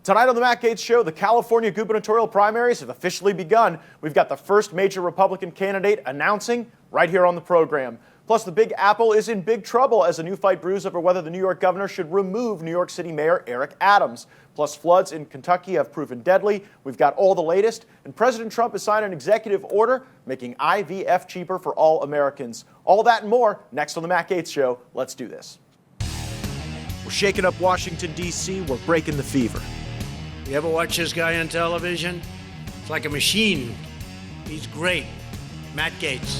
Tonight on the Matt Gaetz Show, the California gubernatorial primaries have officially begun. We've got the first major Republican candidate announcing right here on the program. Plus, the Big Apple is in big trouble as a new fight brews over whether the New York governor should remove New York City Mayor Eric Adams. Plus, floods in Kentucky have proven deadly. We've got all the latest, and President Trump has signed an executive order making IVF cheaper for all Americans. All that and more next on the Matt Gaetz Show. Let's do this. We're shaking up Washington, D.C. We're breaking the fever. You ever watch this guy on television? It's like a machine. He's great. Matt Gaetz.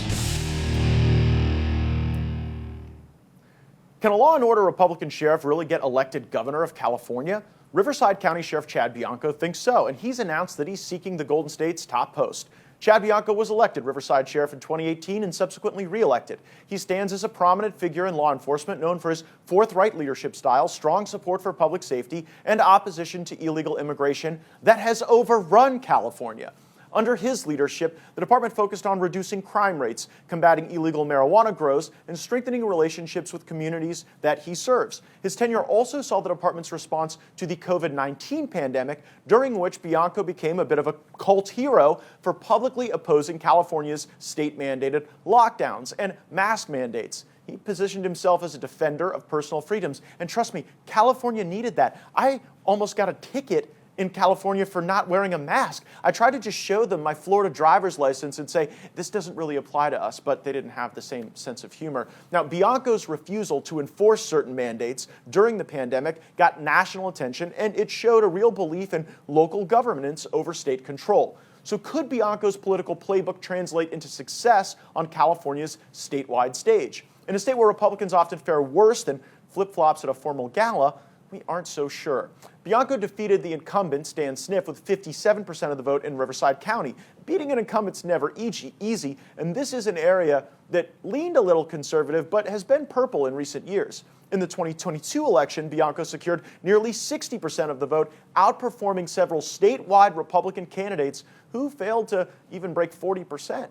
Can a law and order Republican sheriff really get elected governor of California? Riverside County Sheriff Chad Bianco thinks so, and he's announced that he's seeking the Golden State's top post. Chad Bianco was elected Riverside Sheriff in 2018 and subsequently re-elected. He stands as a prominent figure in law enforcement, known for his forthright leadership style, strong support for public safety, and opposition to illegal immigration that has overrun California. Under his leadership, the department focused on reducing crime rates, combating illegal marijuana grows, and strengthening relationships with communities that he serves. His tenure also saw the department's response to the COVID-19 pandemic, during which Bianco became a bit of a cult hero for publicly opposing California's state-mandated lockdowns and mask mandates. He positioned himself as a defender of personal freedoms. And trust me, California needed that. I almost got a ticket in California for not wearing a mask. I tried to just show them my Florida driver's license and say, this doesn't really apply to us, but they didn't have the same sense of humor. Now, Bianco's refusal to enforce certain mandates during the pandemic got national attention, and it showed a real belief in local governance over state control. So could Bianco's political playbook translate into success on California's statewide stage? In a state where Republicans often fare worse than flip-flops at a formal gala, we aren't so sure. Bianco defeated the incumbent, Stan Sniff, with 57% of the vote in Riverside County. Beating an incumbent's never easy, and this is an area that leaned a little conservative but has been purple in recent years. In the 2022 election, Bianco secured nearly 60% of the vote, outperforming several statewide Republican candidates who failed to even break 40%.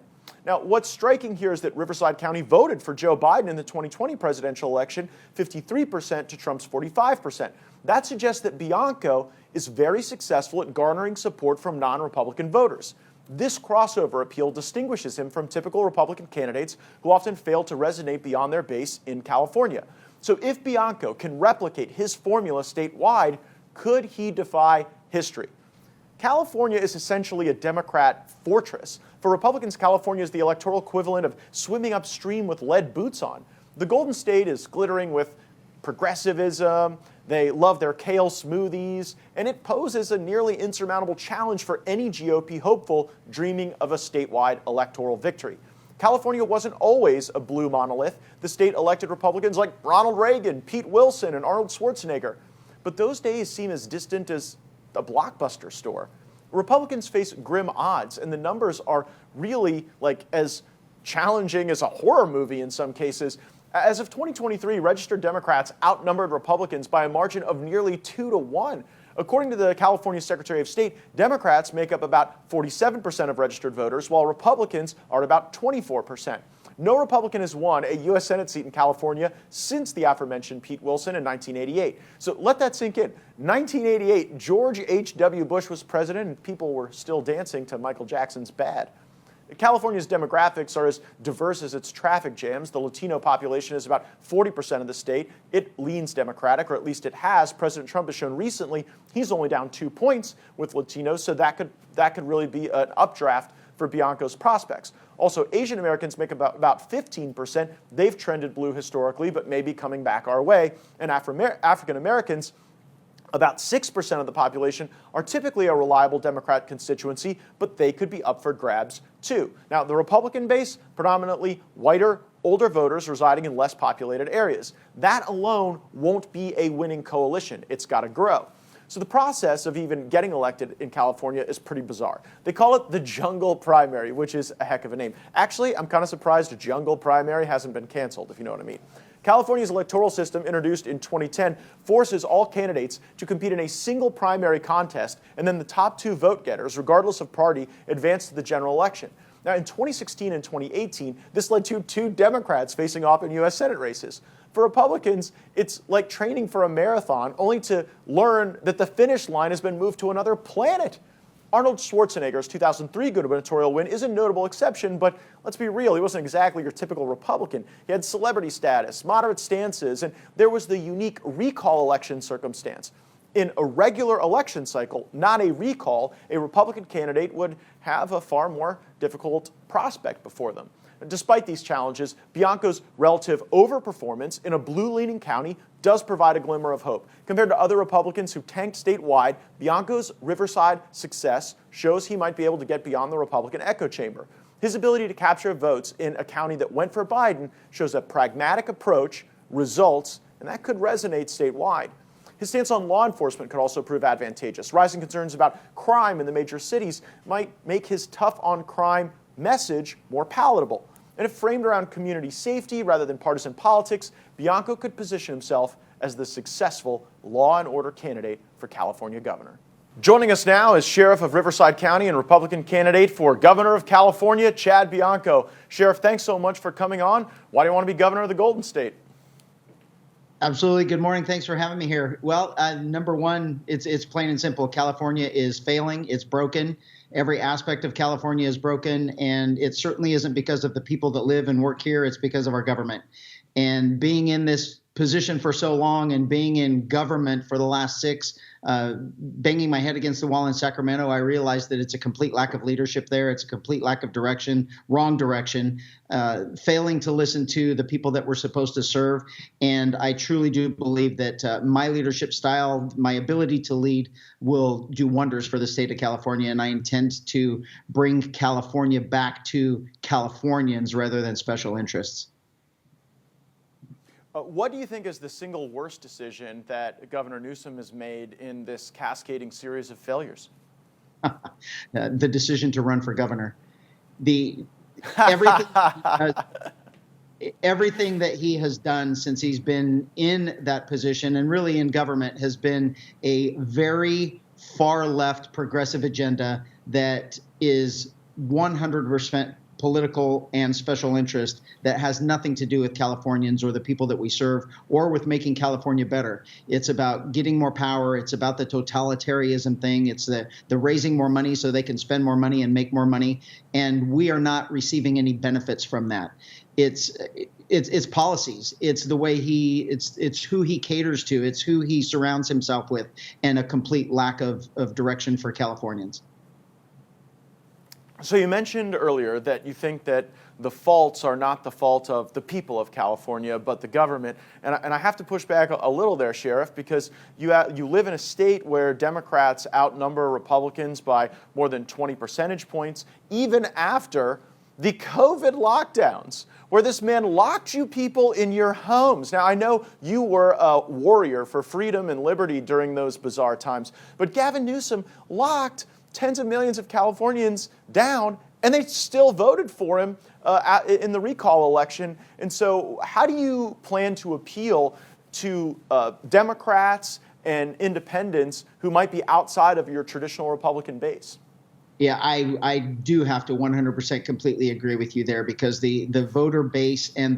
Now, what's striking here is that Riverside County voted for Joe Biden in the 2020 presidential election, 53% to Trump's 45%. That suggests that Bianco is very successful at garnering support from non-Republican voters. This crossover appeal distinguishes him from typical Republican candidates who often fail to resonate beyond their base in California. So if Bianco can replicate his formula statewide, could he defy history? California is essentially a Democrat fortress. For Republicans, California is the electoral equivalent of swimming upstream with lead boots on. The Golden State is glittering with progressivism, they love their kale smoothies, and it poses a nearly insurmountable challenge for any GOP hopeful dreaming of a statewide electoral victory. California wasn't always a blue monolith. The state elected Republicans like Ronald Reagan, Pete Wilson, and Arnold Schwarzenegger. But those days seem as distant as a Blockbuster store. Republicans face grim odds, and the numbers are really as challenging as a horror movie in some cases. As of 2023, registered Democrats outnumbered Republicans by a margin of nearly 2-1. According to the California Secretary of State, Democrats make up about 47% of registered voters, while Republicans are at about 24%. No Republican has won a U.S. Senate seat in California since the aforementioned Pete Wilson in 1988. So let that sink in. 1988, George H.W. Bush was president, and people were still dancing to Michael Jackson's Bad. California's demographics are as diverse as its traffic jams. The Latino population is about 40% of the state. It leans Democratic, or at least it has. President Trump has shown recently he's only down 2 points with Latinos, so that could really be an updraft for Bianco's prospects. Also, Asian Americans make about 15%. They've trended blue historically, but may be coming back our way. And African Americans, about 6% of the population, are typically a reliable Democrat constituency, but they could be up for grabs too. Now, the Republican base, predominantly whiter, older voters residing in less populated areas. That alone won't be a winning coalition. It's got to grow. So the process of even getting elected in California is pretty bizarre. They call it the jungle primary, which is a heck of a name. Actually, I'm kind of surprised a jungle primary hasn't been canceled, if you know what I mean. California's electoral system, introduced in 2010, forces all candidates to compete in a single primary contest, and then the top two vote getters, regardless of party, advance to the general election. Now, in 2016 and 2018, this led to 2 Democrats facing off in U.S. Senate races. For Republicans, it's like training for a marathon, only to learn that the finish line has been moved to another planet. Arnold Schwarzenegger's 2003 gubernatorial win is a notable exception, but let's be real, he wasn't exactly your typical Republican. He had celebrity status, moderate stances, and there was the unique recall election circumstance. In a regular election cycle, not a recall, a Republican candidate would have a far more difficult prospect before them. Despite these challenges, Bianco's relative overperformance in a blue-leaning county does provide a glimmer of hope. Compared to other Republicans who tanked statewide, Bianco's Riverside success shows he might be able to get beyond the Republican echo chamber. His ability to capture votes in a county that went for Biden shows a pragmatic approach, results, and that could resonate statewide. His stance on law enforcement could also prove advantageous. Rising concerns about crime in the major cities might make his tough-on-crime message more palatable. And if framed around community safety rather than partisan politics, Bianco could position himself as the successful law and order candidate for California governor. Joining us now is Sheriff of Riverside County and Republican candidate for Governor of California, Chad Bianco. Sheriff, thanks so much for coming on. Why do you want to be governor of the Golden State? Absolutely. Good morning. Thanks for having me here. Well, number one, it's plain and simple. California is failing. It's broken. Every aspect of California is broken, and it certainly isn't because of the people that live and work here. It's because of our government. And being in this position for so long and being in government for the last 6, banging my head against the wall in Sacramento, I realized that it's a complete lack of leadership there. It's a complete lack of direction, wrong direction, failing to listen to the people that we're supposed to serve. And I truly do believe that my leadership style, my ability to lead, will do wonders for the state of California. And I intend to bring California back to Californians rather than special interests. What do you think is the single worst decision that Governor Newsom has made in this cascading series of failures? The decision to run for governor. Everything that he has done since he's been in that position and really in government has been a very far left progressive agenda that is 100% political and special interest that has nothing to do with Californians or the people that we serve or with making California better. It's about getting more power. It's about the totalitarianism thing. It's the raising more money so they can spend more money and make more money. And we are not receiving any benefits from that. It's policies. It's the way it's who he caters to. It's who he surrounds himself with, and a complete lack of direction for Californians. So you mentioned earlier that you think that the faults are not the fault of the people of California, but the government. And I have to push back a little there, Sheriff, because you live in a state where Democrats outnumber Republicans by more than 20 percentage points, even after the COVID lockdowns, where this man locked you people in your homes. Now, I know you were a warrior for freedom and liberty during those bizarre times, but Gavin Newsom locked tens of millions of Californians down, and they still voted for him in the recall election. And so how do you plan to appeal to Democrats and independents who might be outside of your traditional Republican base? Yeah, I do have to 100% completely agree with you there, because the voter base and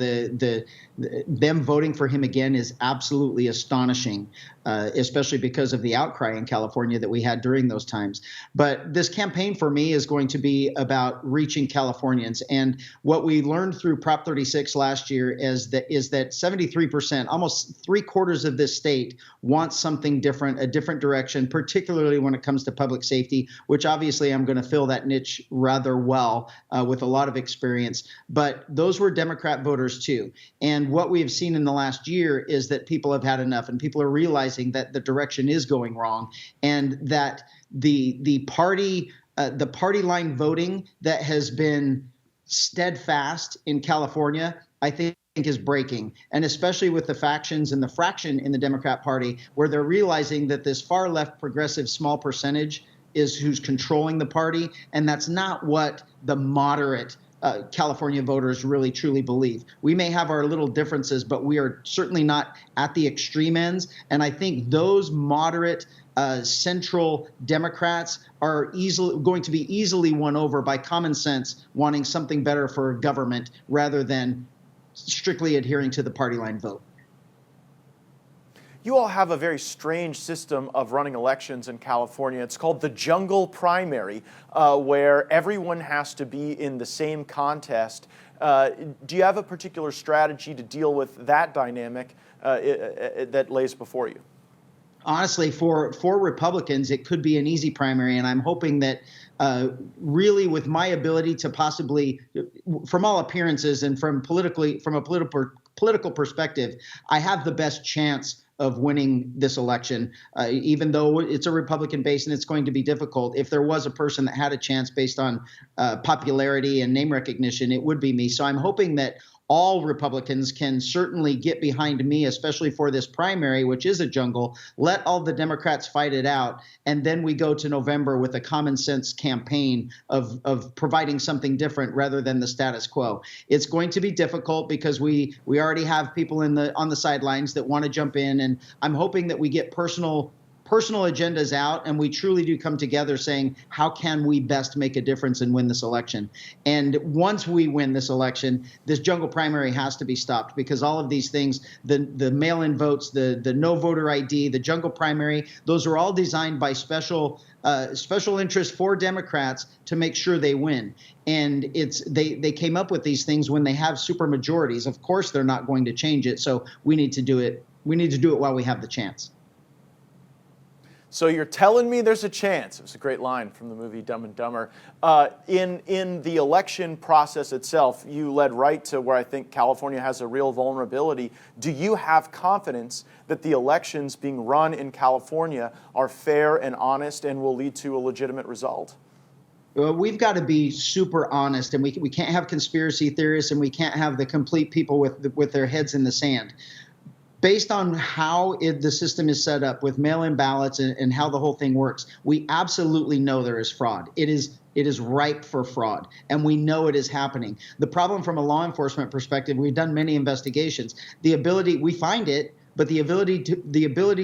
them voting for him again is absolutely astonishing, especially because of the outcry in California that we had during those times. But this campaign for me is going to be about reaching Californians. And what we learned through Prop 36 last year is that 73%, almost 3/4 of this state, wants something different, a different direction, particularly when it comes to public safety, which obviously I'm going to fill that niche rather well with a lot of experience. But those were Democrat voters too. And what we have seen in the last year is that people have had enough, and people are realizing that the direction is going wrong, and that the party line voting that has been steadfast in California, I think, is breaking, and especially with the factions and the fraction in the Democrat Party, where they're realizing that this far left progressive small percentage is who's controlling the party, and that's not what the moderate California voters really truly believe. We may have our little differences, but we are certainly not at the extreme ends. And I think those moderate central Democrats are going to be easily won over by common sense, wanting something better for government rather than strictly adhering to the party line vote. You all have a very strange system of running elections in California. It's called the jungle primary, where everyone has to be in the same contest. Do you have a particular strategy to deal with that dynamic that lays before you? Honestly, for Republicans, it could be an easy primary, and I'm hoping that really with my ability to possibly, from all appearances and from a political perspective, I have the best chance of winning this election, even though it's a Republican base and it's going to be difficult. If there was a person that had a chance based on popularity and name recognition, it would be me. So I'm hoping that all Republicans can certainly get behind me, especially for this primary, which is a jungle. Let all the Democrats fight it out. And then we go to November with a common sense campaign of providing something different rather than the status quo. It's going to be difficult because we already have people on the sidelines that want to jump in. And I'm hoping that we get personal agendas out, and we truly do come together saying, how can we best make a difference and win this election? And once we win this election, this jungle primary has to be stopped, because all of these things, the mail-in votes, the no voter ID, the jungle primary, those are all designed by special interests for Democrats to make sure they win. And they came up with these things when they have super majorities. Of course, they're not going to change it. So we need to do it. We need to do it while we have the chance. So you're telling me there's a chance. It was a great line from the movie Dumb and Dumber. In the election process itself, you led right to where I think California has a real vulnerability. Do you have confidence that the elections being run in California are fair and honest and will lead to a legitimate result? Well, we've got to be super honest, and we can't have conspiracy theorists, and we can't have the complete people with their heads in the sand. Based on how the system is set up with mail-in ballots and how the whole thing works, we absolutely know there is fraud. It is ripe for fraud, and we know it is happening. The problem from a law enforcement perspective, we've done many investigations. We find it, but the ability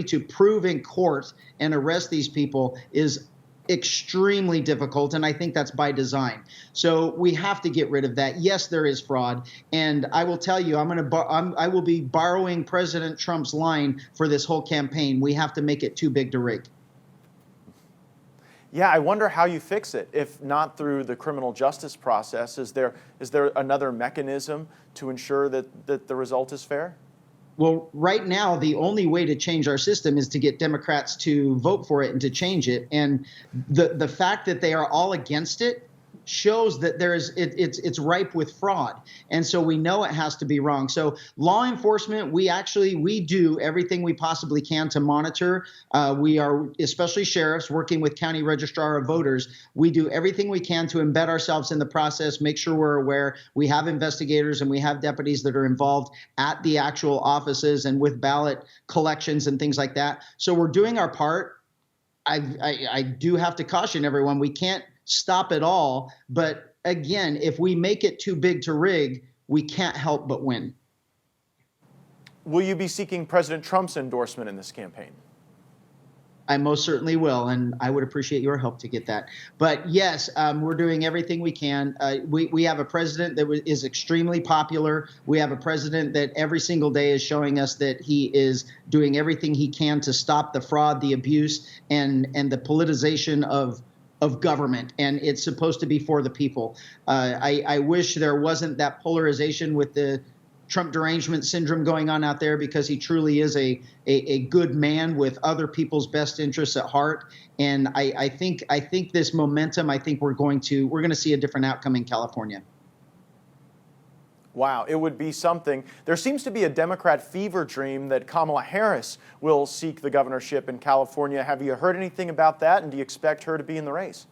to prove in court and arrest these people is extremely difficult, and I think that's by design. So we have to get rid of that. Yes, there is fraud, and I will tell you, I will be borrowing President Trump's line for this whole campaign. We have to make it too big to rig. Yeah, I wonder how you fix it, if not through the criminal justice process. Is there another mechanism to ensure that the result is fair? Well, right now, the only way to change our system is to get Democrats to vote for it and to change it. And the fact that they are all against it shows that it's ripe with fraud. And so we know it has to be wrong. So law enforcement, we do everything we possibly can to monitor. We are, especially sheriffs, working with county registrar of voters. We do everything we can to embed ourselves in the process, make sure we're aware. We have investigators and we have deputies that are involved at the actual offices and with ballot collections and things like that. So we're doing our part. I do have to caution everyone, we can't stop it all. But again, if we make it too big to rig, we can't help but win. Will you be seeking President Trump's endorsement in this campaign? I most certainly will, and I would appreciate your help to get that. But yes, we're doing everything we can. We have a president that is extremely popular. We have a president that every single day is showing us that he is doing everything he can to stop the fraud, the abuse, and the politicization of government, and it's supposed to be for the people. I wish there wasn't that polarization with the Trump derangement syndrome going on out there, because he truly is a good man with other people's best interests at heart. And I think this momentum, I think we're going to see a different outcome in California. Wow, it would be something. There seems to be a Democrat fever dream that Kamala Harris will seek the governorship in California. Have you heard anything about that, and do you expect her to be in the race?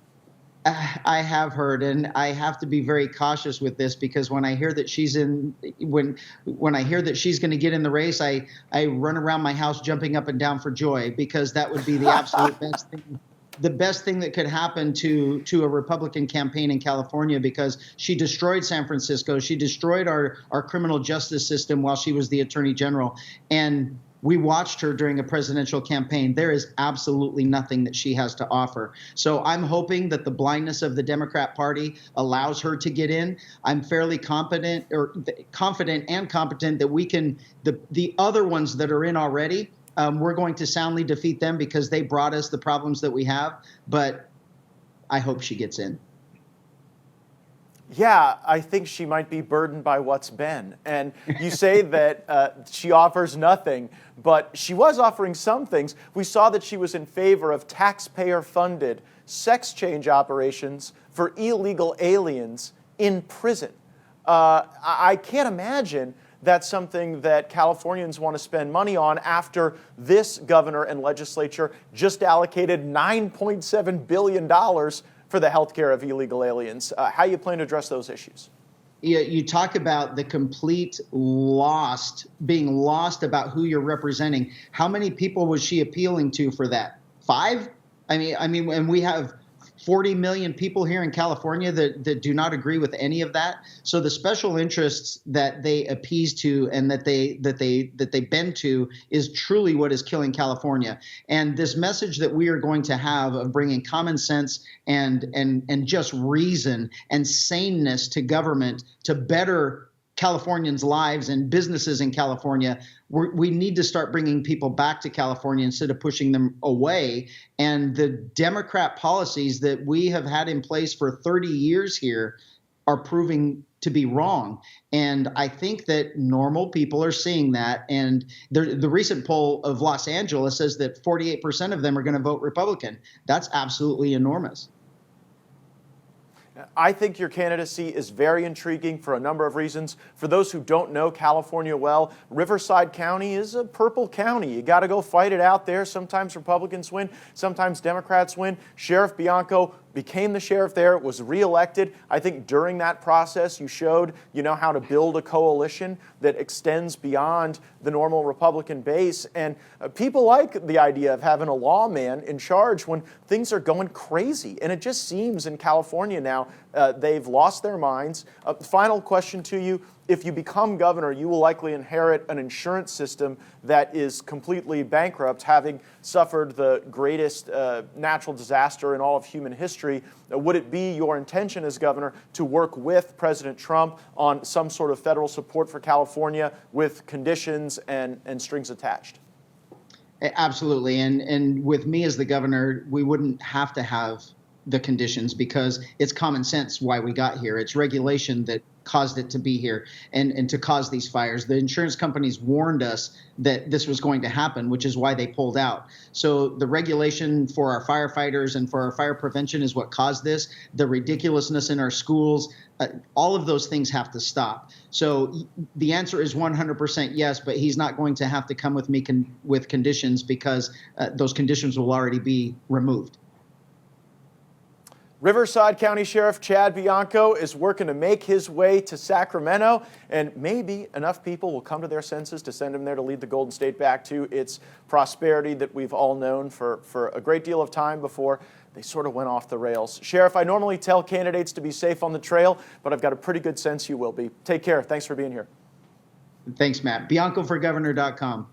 I have heard, and I have to be very cautious with this, because when I hear that she's when I hear that she's going to get in the race, I run around my house jumping up and down for joy, because that would be the absolute best thing. The best thing that could happen to a Republican campaign in California, because she destroyed San Francisco. She destroyed our criminal justice system while she was the attorney general. And We watched her during a presidential campaign. There is absolutely nothing that she has to offer. So I'm hoping that the blindness of the Democrat Party allows her to get in. I'm fairly confident and competent that we can, the other ones that are in already, we're going to soundly defeat them because they brought us the problems that we have. But I hope she gets in. Yeah, I think she might be burdened by what's been. And you say that she offers nothing, but she was offering some things. We saw that she was in favor of taxpayer-funded sex change operations for illegal aliens in prison. I can't imagine that's something that Californians want to spend money on after this governor and legislature just allocated $9.7 billion for the health care of illegal aliens. How you plan to address those issues? Yeah, you talk about the complete being lost about who you're representing. How many people was she appealing to for that? 5? I mean, and we have 40 million people here in California that do not agree with any of that. So the special interests that they appease to and that they bend to is truly what is killing California. And this message that we are going to have of bringing common sense and just reason and saneness to government to better Californians' lives and businesses in California, we need to start bringing people back to California instead of pushing them away. And the Democrat policies that we have had in place for 30 years here are proving to be wrong. And I think that normal people are seeing that. And the recent poll of Los Angeles says that 48% of them are going to vote Republican. That's absolutely enormous. I think your candidacy is very intriguing for a number of reasons. For those who don't know California well, Riverside County is a purple county. You got to go fight it out there. Sometimes Republicans win, sometimes Democrats win. Sheriff Bianco became the sheriff there, was reelected. I think during that process, you showed how to build a coalition that extends beyond the normal Republican base. And people like the idea of having a lawman in charge when things are going crazy. And it just seems in California now, they've lost their minds. Final question to you. If you become governor, you will likely inherit an insurance system that is completely bankrupt, having suffered the greatest natural disaster in all of human history. Would it be your intention as governor to work with President Trump on some sort of federal support for California with conditions and strings attached? Absolutely. And with me as the governor, we wouldn't have to have the conditions because it's common sense why we got here. It's regulation that caused it to be here and to cause these fires. The insurance companies warned us that this was going to happen, which is why they pulled out. So the regulation for our firefighters and for our fire prevention is what caused this. The ridiculousness in our schools, all of those things have to stop. So the answer is 100% yes, but he's not going to have to come with me with conditions because those conditions will already be removed. Riverside County Sheriff Chad Bianco is working to make his way to Sacramento, and maybe enough people will come to their senses to send him there to lead the Golden State back to its prosperity that we've all known for a great deal of time before they sort of went off the rails. Sheriff, I normally tell candidates to be safe on the trail, but I've got a pretty good sense you will be. Take care. Thanks for being here. Thanks, Matt. BiancoForGovernor.com.